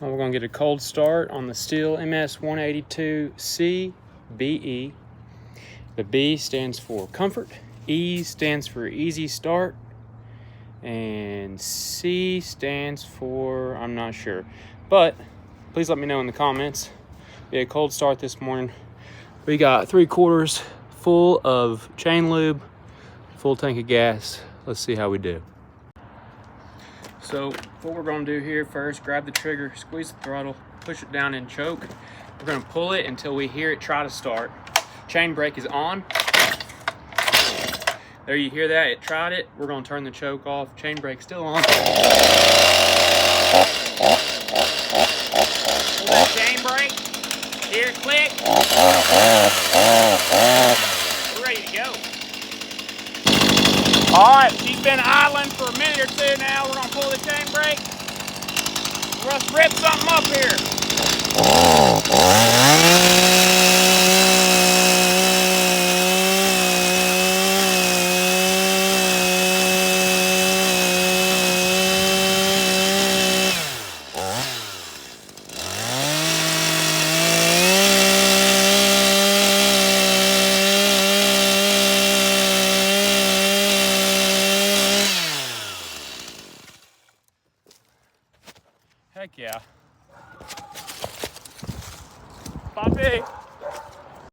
We're going to get a cold start on the STHL MS 182C BE. The B stands for comfort, E stands for easy start, and C stands for I'm not sure. But please let me know in the comments. We had a cold start this morning. We got 3/4 full of chain lube, full tank of gas. Let's see how we do. So what we're going to do here first, grab the trigger, squeeze the throttle, push it down and choke. We're going to pull it until we hear it try to start. Chain brake is on. There, you hear that? It tried it. We're going to turn the choke off. Chain brake still on. Pull that chain brake. Hear it click. We're ready to go. Alright, she's been idling for a minute or two now. We're going to pull the chain brake. Let's rip something up here. Heck yeah. Poppy!